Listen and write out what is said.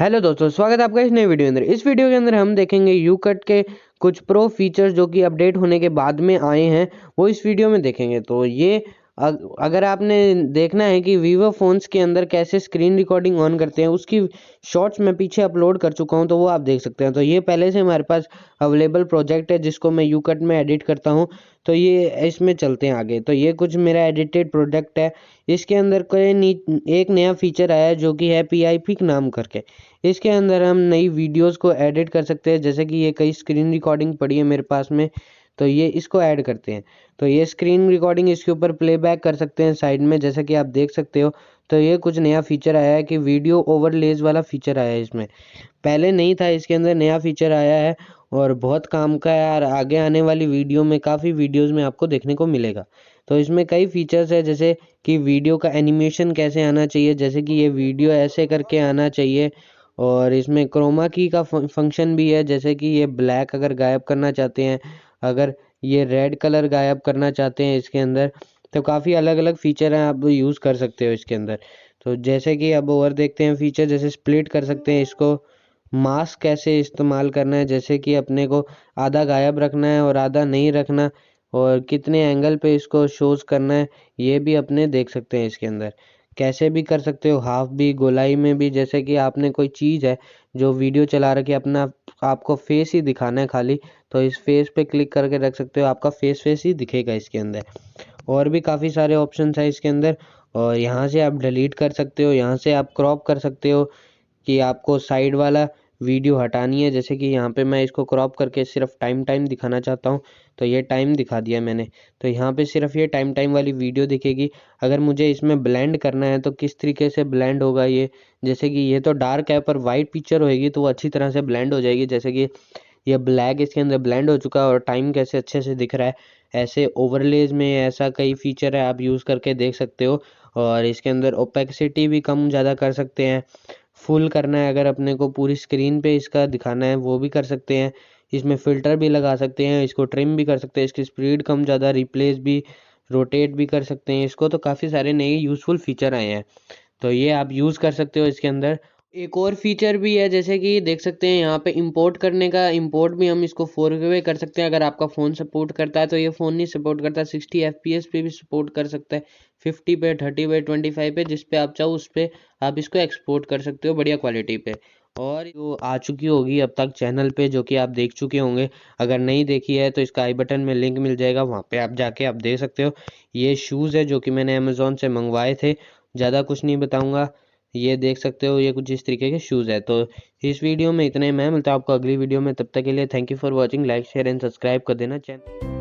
Hello दोस्तों, स्वागत है आपका इस नई वीडियो के अंदर। इस वीडियो के अंदर हम देखेंगे यूकट के कुछ प्रो फीचर्स जो कि अपडेट होने के बाद में आए हैं, वो इस वीडियो में देखेंगे। तो ये अगर आपने देखना है कि वीवो फ़ोन्स के अंदर कैसे स्क्रीन रिकॉर्डिंग ऑन करते हैं, उसकी शॉर्ट्स मैं पीछे अपलोड कर चुका हूं, तो वो आप देख सकते हैं। तो ये पहले से हमारे पास अवेलेबल प्रोजेक्ट है जिसको मैं यूकट में एडिट करता हूं। तो ये इसमें चलते हैं आगे। तो ये कुछ मेरा एडिटेड प्रोजेक्ट है। इसके अंदर एक नया फीचर आया है जो कि है पीआईपी नाम करके। इसके अंदर हम नई वीडियोस को एडिट कर सकते हैं, जैसे कि ये कई स्क्रीन रिकॉर्डिंग पड़ी है मेरे पास में, तो ये इसको ऐड करते हैं। तो ये स्क्रीन रिकॉर्डिंग इसके ऊपर प्लेबैक कर सकते हैं साइड में, जैसा कि आप देख सकते हो। तो ये कुछ नया फीचर आया है कि वीडियो ओवरलेज वाला फीचर आया है इसमें, पहले नहीं था। इसके अंदर नया फीचर आया है और बहुत काम का है यार। आगे आने वाली वीडियो में काफ़ी वीडियोस में आपको देखने को मिलेगा। तो इसमें कई फीचर्स है, जैसे कि वीडियो का एनिमेशन कैसे आना चाहिए, जैसे कि ये वीडियो ऐसे करके आना चाहिए। और इसमें क्रोमा की का फंक्शन भी है, जैसे कि ये ब्लैक अगर गायब करना चाहते हैं, अगर ये रेड कलर गायब करना चाहते हैं इसके अंदर, तो काफ़ी अलग अलग फीचर हैं, आप यूज़ कर सकते हो इसके अंदर। तो जैसे कि अब और देखते हैं फीचर, जैसे स्प्लिट कर सकते हैं इसको। मास्क कैसे इस्तेमाल करना है, जैसे कि अपने को आधा गायब रखना है और आधा नहीं रखना, और कितने एंगल पे इसको शोज़ करना है, ये भी अपने देख सकते हैं इसके अंदर। कैसे भी कर सकते हो, हाफ भी, गोलाई में भी। जैसे कि आपने कोई चीज़ है जो वीडियो चला रखी है, अपना आपको फेस ही दिखाना है खाली, तो इस फेस पे क्लिक करके रख सकते हो, आपका फेस ही दिखेगा इसके अंदर। और भी काफ़ी सारे ऑप्शंस हैं इसके अंदर। और यहाँ से आप डिलीट कर सकते हो, यहाँ से आप क्रॉप कर सकते हो कि आपको साइड वाला वीडियो हटानी है। जैसे कि यहाँ पे मैं इसको क्रॉप करके सिर्फ टाइम दिखाना चाहता हूँ, तो ये टाइम दिखा दिया मैंने। तो यहाँ पे सिर्फ ये टाइम वाली वीडियो दिखेगी। अगर मुझे इसमें ब्लेंड करना है तो किस तरीके से ब्लेंड होगा ये, जैसे कि ये तो डार्क है पर वाइट पिक्चर होएगी तो वो अच्छी तरह से ब्लेंड हो जाएगी। जैसे कि ये ब्लैक इसके अंदर ब्लेंड हो चुका है और टाइम कैसे अच्छे से दिख रहा है। ऐसे ओवरलेज में ऐसा कई फीचर है, आप यूज़ करके देख सकते हो। और इसके अंदर ओपेसिटी भी कम ज़्यादा कर सकते हैं। फुल करना है, अगर अपने को पूरी स्क्रीन पे इसका दिखाना है, वो भी कर सकते हैं। इसमें फ़िल्टर भी लगा सकते हैं, इसको ट्रिम भी कर सकते हैं, इसकी स्पीड कम ज़्यादा, रिप्लेस भी, रोटेट भी कर सकते हैं इसको। तो काफ़ी सारे नए यूज़फुल फीचर आए हैं, तो ये आप यूज़ कर सकते हो इसके अंदर। एक और फीचर भी है, जैसे कि देख सकते हैं यहाँ पे इंपोर्ट करने का। इंपोर्ट भी हम इसको 4K वे कर सकते हैं। अगर आपका फ़ोन सपोर्ट करता है, तो ये फ़ोन नहीं सपोर्ट करता, 60 FPS पे भी सपोर्ट कर सकता है, 50 पे, 30 पे, 25 पे, जिस पे आप चाहो उस पे आप इसको एक्सपोर्ट कर सकते हो बढ़िया क्वालिटी पे। और जो आ चुकी होगी अब तक चैनल पे, जो कि आप देख चुके होंगे। अगर नहीं देखी है तो इसका आई बटन में लिंक मिल जाएगा, वहाँ पे आप जाके आप देख सकते हो। ये शूज़ है जो कि मैंने अमेज़ोन से मंगवाए थे, ज़्यादा कुछ नहीं बताऊँगा। ये देख सकते हो, ये कुछ इस तरीके के शूज़ है। तो इस वीडियो में इतना ही। मैं मिलता हूँ आपको अगली वीडियो में, तब तक के लिए thank you for watching. Like share and subscribe कर देना चैनल।